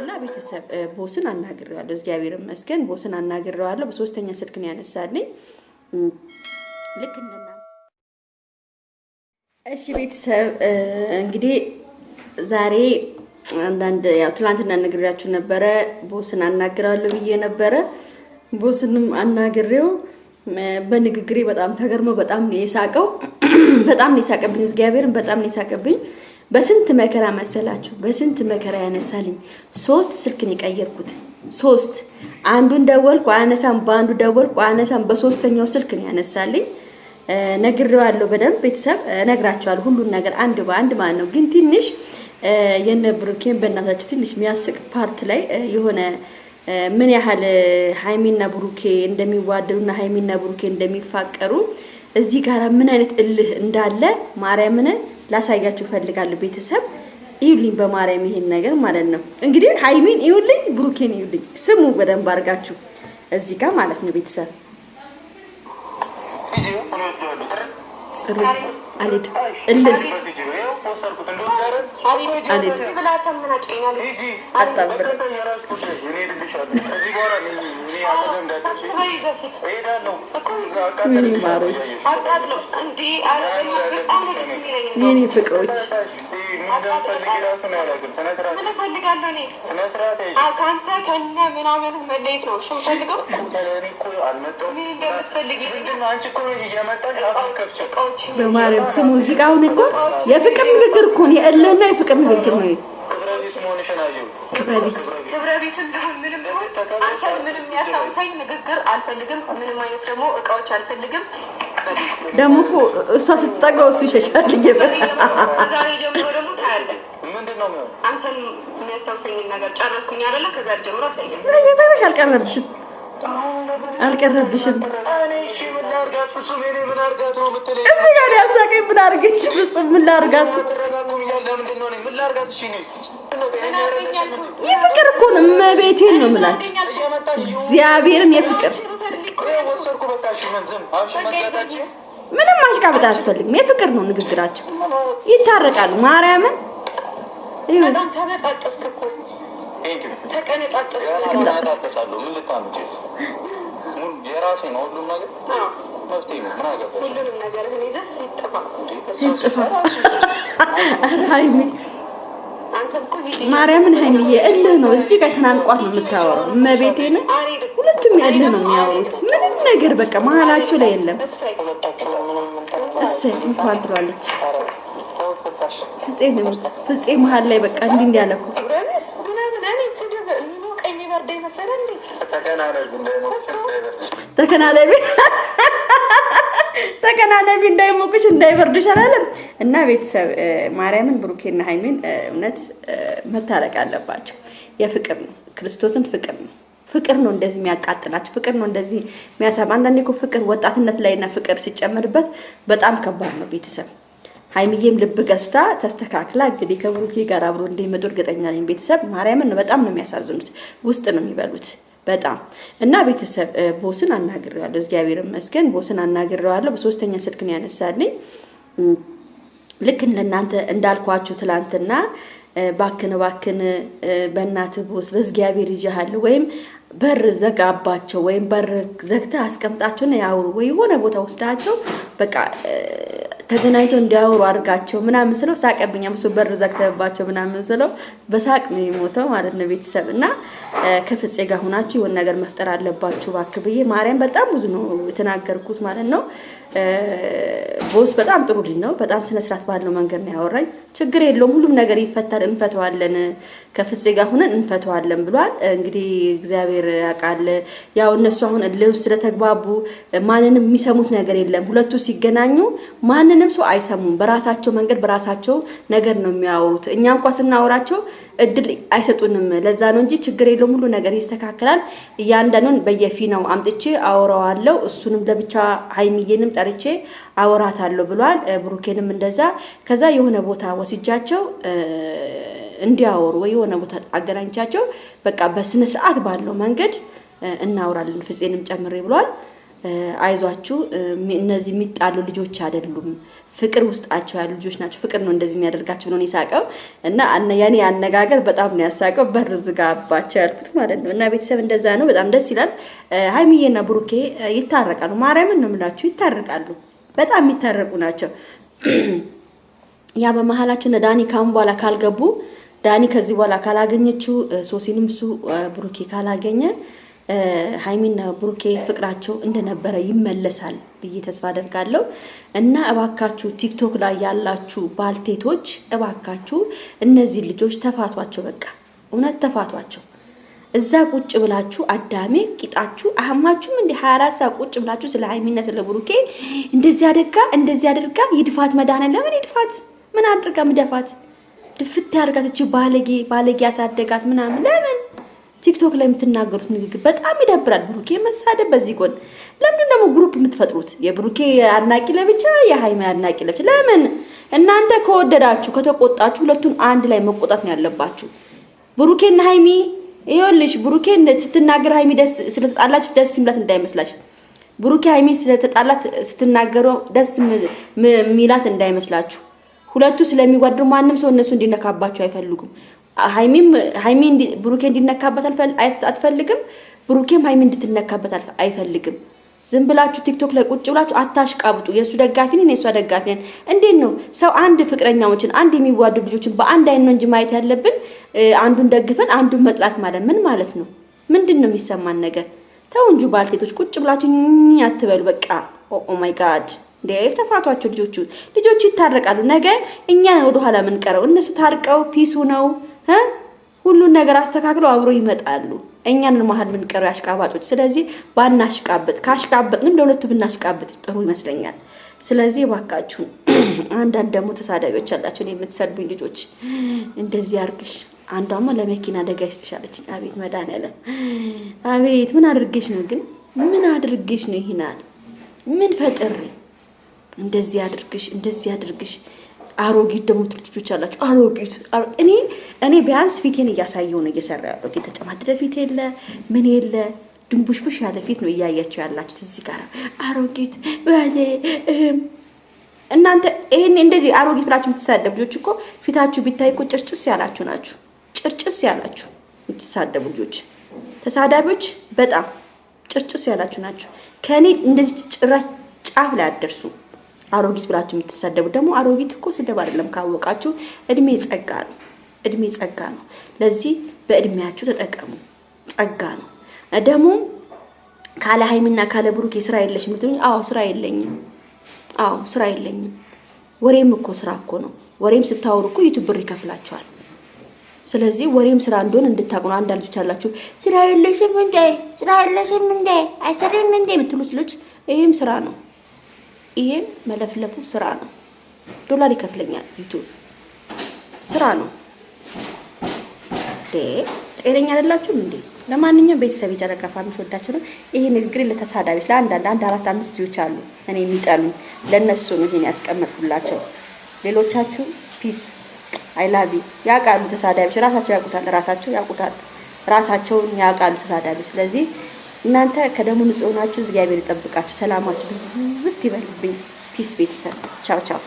እና ቤተሰብ ቦስን አናግሬዋለሁ። እግዚአብሔር ይመስገን ቦስን አናግሬዋለሁ። በሶስተኛ ስልክ ነው ያነሳልኝ። ልክ እንደና እሺ ቤተሰብ እንግዲህ ዛሬ አንዳንድ ያው ትላንትና ነግሬያችሁ ነበረ ቦስን አናግሬዋለሁ ብዬ ነበረ። ቦስንም አናግሬው በንግግሬ በጣም ተገርሞ በጣም ነው የሳቀው። በጣም ነው የሳቀብኝ። እግዚአብሔርን በጣም ነው የሳቀብኝ። በስንት መከራ መሰላችሁ በስንት መከራ ያነሳልኝ። 3 ስልክ ነው የቀየርኩት። 3 አንዱን ደወልኩ አነሳም፣ በአንዱ ደወልኩ አነሳም፣ በሶስተኛው ስልክ ነው ያነሳልኝ። ነግሬዋለሁ በደንብ ቤተሰብ ነግራቸዋለሁ ሁሉን ነገር አንድ በአንድ ማለት ነው። ግን ትንሽ የነብሩኬን በእናታችሁ ትንሽ የሚያስቅ ፓርት ላይ የሆነ ምን ያህል ሃይሚና ብሩኬ እንደሚዋደዱና ሃይሚና ብሩኬ እንደሚፋቀሩ እዚህ ጋር ምን አይነት እልህ እንዳለ ማርያምን ላሳያችሁ ፈልጋለሁ። ቤተሰብ ይሁልኝ በማርያም ይሄን ነገር ማለት ነው። እንግዲህ ሃይሚን ይሁልኝ ብሩኬን ይሁልኝ ስሙ በደንብ አድርጋችሁ እዚህ ጋር ማለት ነው። ቤተሰብ አልሄድ እልህ የኔ ፍቅሮች በማርያም ስሙ እዚህ ጋር አሁን እኮ የፍቅር ንግግር እኮ ነው። የእለና የፍቅር ንግግር ነው። ክብረቢስ ምንም ያሳውሳኝ ንግግር አልፈልግም። ምንም አይነት ደግሞ እቃዎች አልፈልግም። ደግሞ እኮ እሷ ስትጠጋው እሱ ይሸሻል። ዛሬ ጀምሮ ደግሞ ታያለህ። ምንድነው አንተን የሚያስታውሰኝ ነገር ጨረስኩኝ አይደለ? ከዛሬ ጀምሮ አሳየኝ። አልቀረብሽም። እሺ ምን ላርጋት? ፍጹም እኔ ምን አርጋት ነው የምትለኝ? እዚህ ጋር ያሳቀኝ ምን አርገሽ? ፍጹም ምን ላርጋት? ምን ላርጋት? እሺ የፍቅር እኮ ነው። መቤቴን ነው የምላት እግዚአብሔርን የፍቅር ምንም ማሽቃበጥ አያስፈልግም። የፍቅር ነው ንግግራቸው። ይታረቃሉ። ማርያምን በጣም ተመጣጣስክ እኮ ተቀነጣጣሳለሁ። ምን ልታምጪ? የራሴ ነው ሁሉም ነገር መፍትሄ ነው። ምን አገባሽ? ሁሉም ነገር ይዘህ ይጥፋ። ሃይሚ ማርያምን ሃይሚዬ እልህ ነው። እዚህ ጋር ተናንቋት ነው የምታወራው። መቤቴን ሁለቱም እልህ ነው የሚያወሩት። ምንም ነገር በቃ መሀላቸው ላይ የለም። እሰይ እንኳን ትሏለች። ፍፄ ነው ፍፄ መሀል ላይ በቃ እንዲህ እንዲያለኩ ተከናነቢ እንዳይሞቅሽ እንዳይበርድሽ አላለም። እና ቤተሰብ ማርያምን ብሩኬና ሃይሚን እውነት መታረቅ አለባቸው። የፍቅር ነው ክርስቶስን ፍቅር ነው። ፍቅር ነው እንደዚህ የሚያቃጥላችሁ። ፍቅር ነው እንደዚህ የሚያሳብ። አንዳንዴ እኮ ፍቅር ወጣትነት ላይና ፍቅር ሲጨመርበት በጣም ከባድ ነው። ቤተሰብ ሃይሚዬም ልብ ገዝታ ተስተካክላ እንግዲህ ከብሩኬ ጋር አብሮ እንደሚመጡ እርግጠኛ ነኝ። ቤተሰብ ማርያምን በጣም ነው የሚያሳዝኑት። ውስጥ ነው የሚበሉት በጣም እና ቤተሰብ ቦስን አናግሬዋለሁ። እግዚአብሔር ይመስገን ቦስን አናግሬዋለሁ። በሶስተኛ ስልክ ነው ያነሳልኝ። ልክ እንደናንተ እንዳልኳችሁ ትላንትና ባክን በእናትህ ቦስ በእግዚአብሔር ይዣሃለሁ ወይም በር ዘጋባቸው ወይም በር ዘግተህ አስቀምጣቸውና ያውሩ ወይ የሆነ ቦታ ወስዳቸው በቃ ተገናኝተው እንዲያወሩ አድርጋቸው ምናምን ስለው ሳቀብኝ። አምስት በር ዘግተህባቸው ምናምን ስለው በሳቅ ነው የሞተው ማለት ነው። ቤተሰብ እና ከፍፄ ጋር ሆናችሁ የሆነ ነገር መፍጠር አለባችሁ እባክህ ብዬ ማርያም በጣም ብዙ ነው የተናገርኩት ማለት ነው። ቦስ በጣም ጥሩ ልጅ ነው። በጣም ስነ ስርዓት ባለው መንገድ ነው ያወራኝ። ችግር የለውም ሁሉም ነገር ይፈታል፣ እንፈተዋለን፣ ከፍፄ ጋር ሆነን እንፈተዋለን ብሏል። እንግዲህ እግዚአብሔር ያውቃል። ያው እነሱ አሁን እልህ ስለተግባቡ ማንንም የሚሰሙት ነገር የለም። ሁለቱ ሲገናኙ ማንንም ሰው አይሰሙም። በራሳቸው መንገድ በራሳቸው ነገር ነው የሚያወሩት። እኛ እንኳን ስናወራቸው እድል አይሰጡንም። ለዛ ነው እንጂ ችግር የለውም ሁሉ ነገር ይስተካከላል። እያንዳንዱን በየፊናው አምጥቼ አወራዋለሁ። እሱንም ለብቻ ሃይሚዬንም ጠርቼ አወራታለሁ ብሏል። ብሩኬንም እንደዛ። ከዛ የሆነ ቦታ ወስጃቸው እንዲያወሩ ወይ የሆነ ቦታ አገናኝቻቸው በቃ በስነ ስርዓት ባለው መንገድ እናወራለን ፍፄንም ጨምሬ ብሏል። አይዟችሁ እነዚህ የሚጣሉ ልጆች አይደሉም። ፍቅር ውስጣቸው ያሉ ልጆች ናቸው። ፍቅር ነው እንደዚህ የሚያደርጋቸው ነው የሳቀው እና ያኔ አነጋገር በጣም ነው ያሳቀው። በር ዝጋባቸው ያልኩት ማለት ነው። እና ቤተሰብ እንደዛ ነው። በጣም ደስ ይላል። ሀይሚዬና ብሩኬ ይታረቃሉ። ማርያምን ነው የምላችሁ፣ ይታረቃሉ። በጣም የሚታረቁ ናቸው። ያ በመሀላችን ዳኒ ካሁን በኋላ ካልገቡ ዳኒ ከዚህ በኋላ ካላገኘችው ሶሲንም እሱ ብሩኬ ካላገኘ ሀይሚና ብሩኬ ፍቅራቸው እንደነበረ ይመለሳል ብዬ ተስፋ አደርጋለሁ። እና እባካችሁ ቲክቶክ ላይ ያላችሁ ባልቴቶች እባካችሁ እነዚህ ልጆች ተፋቷቸው። በቃ እውነት ተፋቷቸው። እዛ ቁጭ ብላችሁ አዳሜ ቂጣችሁ አህማችሁም እንደ 24 ሰዓት ቁጭ ብላችሁ ስለ ሀይሚና ስለ ብሩኬ እንደዚህ አድርጋ ይድፋት። መድኃኒዓለም ለምን ይድፋት? ምን አድርጋ ምደፋት? ድፍት ያርጋት። እቺ ባለጌ ያሳደጋት ምናምን ለምን ቲክቶክ ላይ የምትናገሩት ንግግር በጣም ይደብራል። ብሩኬ መሳደብ በዚህ ጎን ለምን ደግሞ ግሩፕ የምትፈጥሩት? የብሩኬ አድናቂ ለብቻ የሃይሚ አድናቂ ለብቻ። ለምን እናንተ ከወደዳችሁ ከተቆጣችሁ ሁለቱን አንድ ላይ መቆጣት ነው ያለባችሁ። ብሩኬና ሃይሚ ይኸውልሽ፣ ብሩኬን ስትናገር ሃይሚ ደስ ስለተጣላች ደስ ይምላት እንዳይመስላሽ። ብሩኬ ሃይሚ ስለተጣላት ስትናገረው ደስ ሚላት እንዳይመስላችሁ። ሁለቱ ስለሚዋደዱ ማንም ሰው እነሱ እንዲነካባቸው አይፈልጉም። ሃይሚ ብሩኬ እንዲነካበት አትፈልግም። ብሩኬም ሃይሚ እንድትነካበት አይፈልግም። ዝም ብላችሁ ቲክቶክ ላይ ቁጭ ብላችሁ አታሽቃብጡ። የሱ ደጋፊ ነኝ የሷ ደጋፊ ነኝ። እንዴት ነው ሰው አንድ ፍቅረኛዎችን አንድ የሚዋደዱ ልጆችን በአንድ አይን ነው እንጂ ማየት ያለብን? አንዱን ደግፈን አንዱን መጥላት ማለት ምን ማለት ነው? ምንድነው የሚሰማን ነገር? ተው እንጂ ባልቴቶች ቁጭ ብላችሁ አትበሉ። በቃ ኦ ማይ ጋድ እንዴ! ተፋቷቸው። ልጆቹ ይታረቃሉ። ነገ እኛ ወደ ኋላ ምን ቀረው? እነሱ ታርቀው ፒሱ ነው ሁሉን ነገር አስተካክለው አብሮ ይመጣሉ። እኛን መሀል ምን ቀረው ያሽቃባጮች። ስለዚህ ባናሽቃብጥ፣ ካሽቃብጥንም ለሁለቱ ብናሽቃብጥ ጥሩ ይመስለኛል። ስለዚህ ባካችሁ አንዳንድ ደግሞ ተሳዳቢዎች አላችሁ የምትሰድቡኝ ልጆች፣ እንደዚህ አርግሽ አንዷማ ለመኪና አደጋ ይስጥሻለች። አቤት መድኃኒዓለም፣ አቤት ምን አድርጌሽ ነው ግን? ምን አድርጌሽ ነው? ይሄናል ምን ፈጥሬ እንደዚህ አድርግሽ አሮጊት ደግሞ ልጆች አላችሁ። አሮጊት እኔ ቢያንስ ፊቴን እያሳየው ነው እየሰራ ያለው። የተጨማደደ ፊት የለ ምን የለ ድንቡሽቡሽ ያለ ፊት ነው እያያችሁ ያላችሁ እዚህ ጋር አሮጊት። እናንተ ይሄን እንደዚህ አሮጊት ብላችሁ የምትሳደቡ ልጆች እኮ ፊታችሁ ቢታይ እኮ ጭርጭስ ያላችሁ ናችሁ። ጭርጭስ ያላችሁ የምትሳደቡ ልጆች፣ ተሳዳቢዎች በጣም ጭርጭስ ያላችሁ ናችሁ። ከኔ እንደዚህ ጭራሽ ጫፍ ላይ አደርሱ። አሮጊት ብላችሁ የምትሳደቡ ደግሞ አሮጊት እኮ ስድብ አይደለም ካወቃችሁ። እድሜ ጸጋ ነው። ለዚህ በእድሜያችሁ ተጠቀሙ። ጸጋ ነው። ደግሞ ካለ ሃይሚና ካለ ብሩኬ ስራ የለሽ የምትሉኝ፣ ስራ የለኝም። ወሬም እኮ ስራ እኮ ነው። ወሬም ስታወሩ እኮ ዩቲዩብ ብር ይከፍላችኋል። ስለዚህ ወሬም ስራ እንደሆነ እንድታውቁ ነው። አንዳንድ ልጆች አላችሁ ስራ የለሽም እንዴ አይሰሪም እንዴ የምትሉት ልጆች፣ ይሄም ስራ ነው። ይሄም መለፍለፉ ስራ ነው። ዶላር ይከፍለኛል ዩቲዩብ፣ ስራ ነው። ጤነኛ አይደላችሁም እንዴ? ለማንኛውም ቤተሰብ የጨረቃ ፋሚሊ ወዳችሁ ነው። ይሄ ንግግር ለተሳዳቢዎች ለአንዳንድ 4-5 ልጆች አሉ እኔ የሚጠሉኝ፣ ለነሱ ነው ይሄን ያስቀመጥኩላቸው። ሌሎቻችሁ ፒስ አይ ላቭ ዩ። ያውቃሉ ተሳዳቢዎች፣ ራሳቸው ያውቃሉ ተሳዳቢዎች። ስለዚህ እናንተ ከደሙ ንጹህ ናችሁ። እግዚአብሔር ይጠብቃችሁ። ሰላማችሁ ብዝት ይበልብኝ። ፒስ ቤተሰብ። ቻው ቻው።